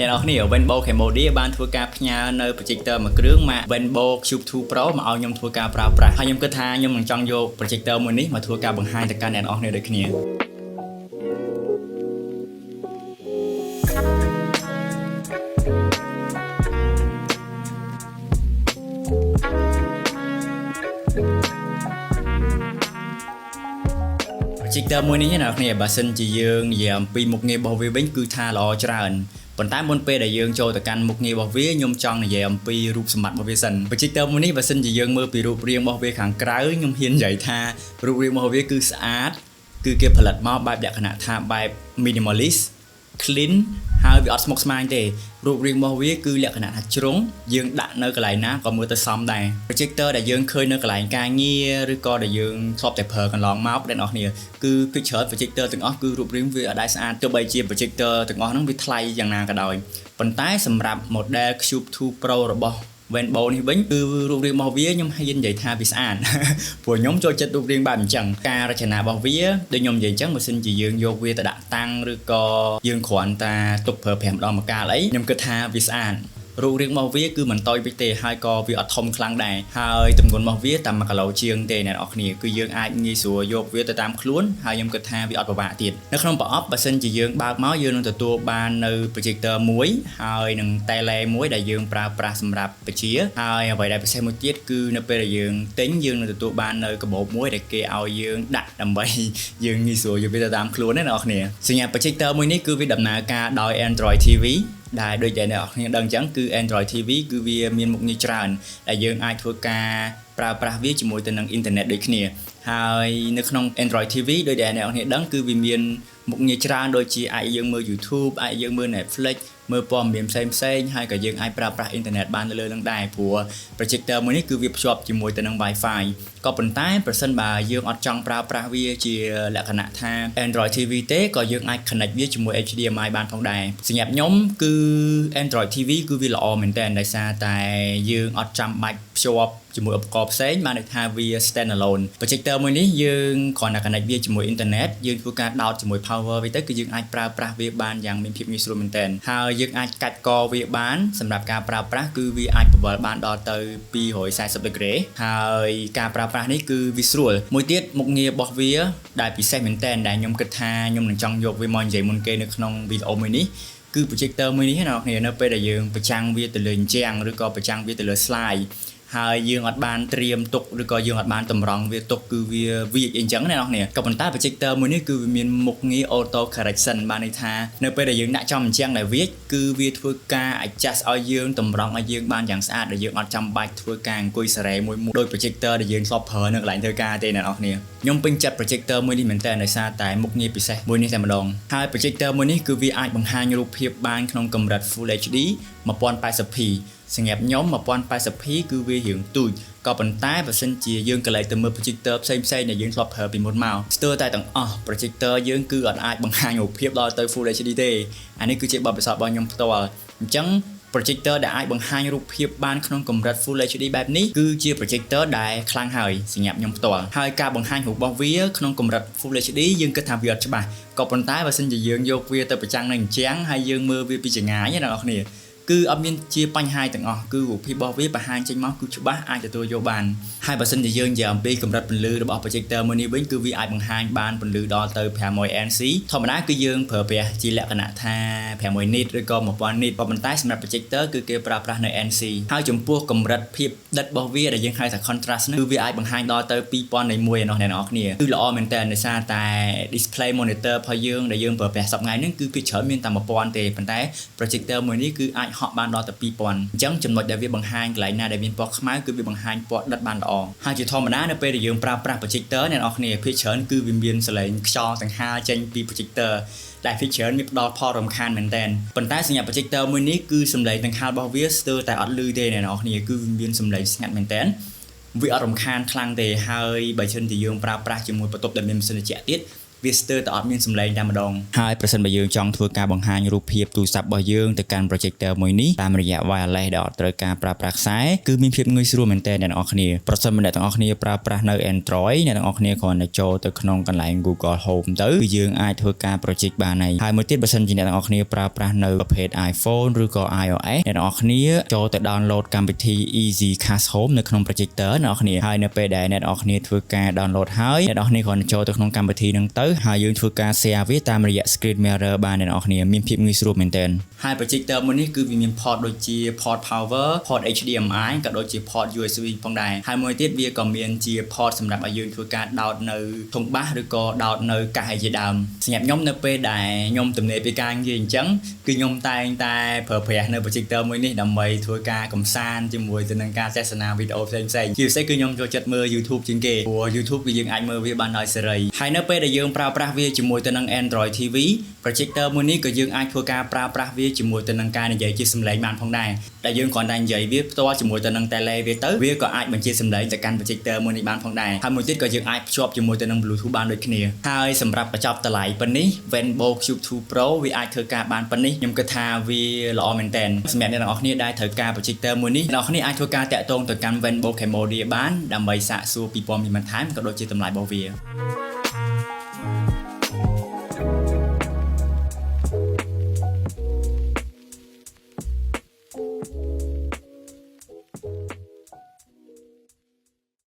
អ្នកនរគ្នា Venbo Cambodia បានធ្វើការផ្ញើនៅ projector មួយគ្រឿងមក Venbo Cube 2 Pro មកឲ្យខ្ញុំធ្វើការប្រើប្រាស់ហើយខ្ញុំគិតថាខ្ញុំនឹងចង់យក projector មួយនេះមកធ្វើការបង្ហាញទៅកាន់អ្នកនរគ្នាដូចគ្នាprojector មួយនេះអ្នកនរគ្នាបើសិនជាយើងនិយាយអំពីមុខងាររបស់វាវិញគឺថាល្អច្រើនប៉ុន្តែមុនពេលដែលយើងចូលទៅកាន់មុខងាររបស់វាខ្ញុំចង់និយាយអំពីរូបសម្បត្តិរបស់វាសិន projector មួយនេះបើសិនជាយើងមើលពីរូបរាងរបស់វាខាងក្រៅខ្ញុំហ៊ាននិយាយថារូបរាងរបស់វាគឺស្អាតគឺគេផលិតមកបែបលក្ខណៈថាបែប minimalist clean ហើយវាអត់ស្មុគស្មាញទេរូបរាងរបស់វាគឺលក្ខណៈថាជ្រុងយើងដាក់នៅកន្លែងណាក៏មើលទៅសមដែរ projector ដែលយើងឃើញនៅកន្លែងការងារឬក៏ដែលយើងធ្លាប់តែប្រើកន្លងមកអ្នកនរគ្នាគឺច្រើន projector ទាំងអស់គឺរូបរាងវាអត់ដែរស្អាតទោះបីជា projector ទាំងអស់ហ្នឹងវាថ្លៃយ៉ាងណាក៏ដោយប៉ុន្តែសម្រាប់ model Cube 2 Pro របស់ Venbo នេះវិញគឺរូបរាងរបស់វាខ្ញុំហ៊ាននិយាយថាវាស្អាតព្រោះខ្ញុំចូលចិត្តរូបរាងបែបអញ្ចឹងការរចនារបស់វាដូចខ្ញុំនិយាយអញ្ចឹងបើសិនជាយើងយកវាទៅដាក់តាំងឬក៏យើងគ្រាន់តែទុកប្រើ5ម្ដងម្កាលអីខ្ញុំគិតថាវាស្អាតរូបរាងរបស់វាគឺមិនតូចពេកទេហើយក៏វាអត់ធំខ្លាំងដែរហើយទម្ងន់របស់វាតាម1គីឡូជាងទេអ្នកនរគ្នាគឺយើងអាចងាយស្រួលយកវាទៅតាមខ្លួនហើយខ្ញុំគិតថាវាអត់ពិបាកទៀតនៅក្នុងប្រអប់បើសិនជាយើងបើកមកយើងនឹងទទួលបាននៅ projector មួយហើយនឹង tele មួយដែលយើងប្រើប្រាស់សម្រាប់បញ្ជាហើយអ្វីដែលពិសេសមួយទៀតគឺនៅពេលដែលយើងទិញយើងនឹងទទួលបាននៅកាបូបមួយដែលគេឲ្យយើងដាក់ដើម្បីយើងងាយស្រួលយកវាទៅតាមខ្លួនណាអ្នកនរគ្នាសញ្ញា projector មួយនេះគឺវាដំណើរការដោយ Android TVដែលដូចដែលអ្នកនរគ្នាដឹងអញ្ចឹងគឺ Android TV គឺវាមានមុខងារច្រើនដែលយើងអាចធ្វើការប្រើប្រាស់វាជាមួយទៅនឹងអ៊ីនធឺណិតដូចគ្នាហើយនៅក្នុង Android TV ដូចដែលអ្នកនរគ្នាដឹងគឺវាមានមុខងារច្រើនដូចជាអាចយើងមើល YouTube អាចយើងមើល Netflix មើលព័ត៌មានផ្សេងហើយក៏យើងអាចប្រើប្រាស់អ៊ីនធឺណិតបានលើនឹងដែរព្រោះ projector មួយនេះគឺវាភ្ជាប់ជាមួយទៅនឹង Wi-Fi ក៏ប៉ុន្តែប្រសិនបើយើងអត់ចង់ប្រើប្រាស់វាជាលក្ខណៈថា Android TV ទេក៏យើងអាច connect វាជាមួយ HDMI បានផងដែរសម្រាប់ខ្ញុំគឺ Android TV គឺវាល្អមែនតើដោយសារតែយើងអត់ចាំបាច់ភ្ជាប់ជាមួយឧបករណ៍ផ្សេងបានន័យថាវា stand alone projector មួយនេះយើងគ្រាន់តែ connect វាជាមួយអ៊ីនធឺណិតយើងធ្វើការដោតជាមួយ power វាទៅគឺយើងអាចប្រើប្រាស់វាបានយ៉ាងមានភាពងាយស្រួលមែនតើហើយយើងអាចកាច់កវាបានសម្រាប់ការប្រើប្រាស់គឺវាអាចបង្វិលបានដល់ទៅ240 degree ហើយការប្រើប្រាស់នេះគឺវាស្រួលមួយទៀតមុខងាររបស់វាដែលពិសេសមែនតើដែលខ្ញុំគិតថាខ្ញុំនឹងចង់យកវាមកនិយាយមុនគេនៅក្នុងវីដេអូមួយនេះគឺ projector មួយនេះណាអ្នកនរគ្នានៅពេលដែលយើងប្រចាំងវាទៅលើអញ្ចាំងឬក៏ប្រចាំងវាទៅលើ slide ហើយយើងអត់បានត្រៀមទុកឬក៏យើងអត់បានតម្រង់វាទុកគឺវាវាអីចឹងណាអ្នកនរក៏ប៉ុន្តែ projector មួយនេះគឺវាមានមុខងារ auto correction បានន័យថានៅពេលដែលយើងដាក់ចំអញ្ចឹងដែលវាគឺវាធ្វើការ adjust ឲ្យយើងតម្រង់ឲ្យយើងបានយ៉ាងស្អាតដែលយើងអត់ចាំបាច់ធ្វើការអង្គុយសារ៉េមួយដោយ projector ដែលយើងធ្លាប់ប្រើនៅកន្លែងធ្វើការទេអ្នកនរខ្ញុំពេញចិត្ត projector មួយនេះមែនតើដោយសារតែមុខងារពិសេសមួយនេះតែម្ដងហើយ projector មួយនេះគឺវាអាចបង្ហាញរូបភាពបានក្នុងកម្រិត Full HD 1080pសម្រាប់ខ្ញុំ 1080p គឺវារៀងទូចក៏ប៉ុន្តែបើសិនជាយើងកន្លែងទៅមើល projector ផ្សេងដែលយើងធ្លាប់ប្រើពីមុនមកស្ទើរតែទាំងអស់ projector យើងគឺអត់អាចបង្ហាញរូបភាពដល់ទៅ Full HD ទេអានេះគឺជាបទពិសោធន៍របស់ខ្ញុំផ្ទាល់អញ្ចឹង projector ដែលអាចបង្ហាញរូបភាពបានក្នុងកម្រិត Full HD បែបនេះគឺជា projector ដែលខ្លាំងហើយសម្រាប់ខ្ញុំផ្ទាល់ហើយការបង្ហាញរូបរបស់វាក្នុងកម្រិត Full HD យើងគិតថាវាអត់ច្បាស់ក៏ប៉ុន្តែបើសិនជាយើងយកវាទៅប្រចាំងនៅអញ្ចឹងហើយយើងមើលវាពីចម្ងាយណាអ្នកនរគ្នាគឺអត់មានជាបញ្ហាទាំងអស់គឺរូបភាពរបស់វាបង្ហាញចេញមកគឺច្បាស់អាចទទួលយកបានហើយបើសិនជាយើងនិយាយអំពីកម្រិតពន្លឺរបស់ projector មួយនេះវិញគឺវាអាចបង្ហាញបានពន្លឺដល់ទៅ 500nc ធម្មតាគឺយើងប្រើប្រាស់ជាលក្ខណៈថា500 nit ឬក៏1000 nit ប៉ុន្តែសម្រាប់ projector គឺគេប្រើប្រាស់នៅ nc ហើយចំពោះកម្រិតភាពដិតរបស់វាដែលយើងហៅថា contrast គឺវាអាចបង្ហាញដល់ទៅ2000នៃមួយឯណោះអ្នកនរគ្នាគឺល្អមែនតើដោយសារតែ display monitor របស់យើងដែលយើងប្រើប្រាស់សប្តាហ៍ហ្នឹងគឺភាគច្រើនមានតែ1000ទេប៉ុន្តែ projector មួយនេះគឺអាចហក់បានដល់ទៅ2000អញ្ចឹងចំណុចដែលវាបង្ហាញកន្លែងណាដែលមានពណ៌ខ្មៅគឺវាបង្ហាញពណ៌ដិតបានល្អហើយជាធម្មតានៅពេលដែលយើងប្រើប្រាស់ projector អ្នកនរគ្នាភាគច្រើនគឺវាមានសលេងខ្យល់សង្ហាចេញពី projector ដែលភាគច្រើនមានផ្ដល់ផលរំខានមែនតើប៉ុន្តែសម្រាប់ projector មួយនេះគឺសំឡេងដង្ហែរបស់វាស្ទើរតែអត់ឮទេអ្នកនរគ្នាគឺវាមានសំឡេងស្ងាត់មែនតើវាអត់រំខានខ្លាំងទេហើយបើសិនជាយើងប្រើប្រាស់ជាមួយបន្ទប់ដែលមានម៉ាស៊ីនត្រជាក់ទៀត វាស្ទើរតែអត់មានសំឡេងតែម្ដងហើយប្រសិនបើយើងចង់ធ្វើការបង្ហាញរូបភាពទូរស័ព្ទរបស់យើងទៅកាន់ projector មួយនេះតាមរយៈ wireless ដែលអត់ត្រូវការប្រើប្រាស់ខ្សែគឺមានភាពងាយស្រួលមែនទែនអ្នកទាំងអស់គ្នាប្រសិនបើអ្នកទាំងអស់គ្នាប្រើប្រាស់នៅ Android អ្នកទាំងអស់គ្នាគ្រាន់តែចូលទៅក្នុងកន្លែង Google Home ទៅគឺយើងអាចធ្វើការ project បានហើយមួយទៀតបើសិនជាអ្នកទាំងអស់គ្នាប្រើប្រាស់នៅប្រភេទ iPhone ឬក៏ iOS អ្នកទាំងអស់គ្នាចូលទៅ download កម្មវិធី Easy Cast Home នៅក្នុង projector អ្នកទាំងអស់គ្នាហើយនៅពេលដែលអ្នកទាំងអស់គ្នាធ្វើការ download ហើយអ្នកទាំងអស់គ្នាគ្រាន់តែចូលទៅក្នុងកម្មវិធីហ្នឹងទៅហើយយើងធ្វើការ share វាតាមរយៈ screen mirror បានអ្នកទាំងអស់គ្នាមានភាពងាយស្រួលមែនទែនហើយ projector មួយនេះគឺវាមាន port ដូចជា port power port HDMI ក៏ដូចជា port USB ផងដែរហើយមួយទៀតវាក៏មានជា port សម្រាប់ឲ្យយើងធ្វើការដោតនៅធុងបាសឬក៏ដោតនៅកាសអីជាដើមសម្រាប់ខ្ញុំនៅពេលដែលខ្ញុំទំនេរពីការងារអញ្ចឹងគឺខ្ញុំតែងតែប្រើប្រាស់នៅ projector មួយនេះដើម្បីធ្វើការកម្សាន្តជាមួយទៅនឹងការទស្សនាវីដេអូផ្សេងៗជាពិសេសគឺខ្ញុំចូលចិត្តមើល YouTube ជាងគេព្រោះ YouTube គឺយើងអាចមើលវាបានដោយសេរីហើយនៅពេលដែលយើងប្រើប្រាស់វាជាមួយទៅនឹង Android TV projector មួយនេះក៏យើងអាចធ្វើការប្រើប្រាស់វាជាមួយទៅនឹងការនិយាយជាសំឡេងបានផងដែរដែលយើងគ្រាន់តែនិយាយវាផ្ទាល់ជាមួយទៅនឹង tele វាទៅវាក៏អាចបញ្ជាសំឡេងទៅកាន់ projector មួយនេះបានផងដែរហើយមួយទៀតក៏យើងអាចភ្ជាប់ជាមួយទៅនឹង Bluetooth បានដូចគ្នាហើយសម្រាប់បញ្ចប់តម្លៃប៉ុណ្នេះ Venbo Cube 2 Pro វាអាចធ្វើការបានប៉ុណ្នេះខ្ញុំគិតថាវាល្អមែនទែនសម្រាប់អ្នកទាំងអស់គ្នាដែលត្រូវការ projector មួយនេះអ្នកទាំងអស់គ្នាអាចធ្វើការតាក់ទងទៅកាន់ Venbo Cambodia បានដើម្បីសាកសួរពីព័ត៌មានបន្ថែមក៏ដូចជាតម្លៃរបស់វា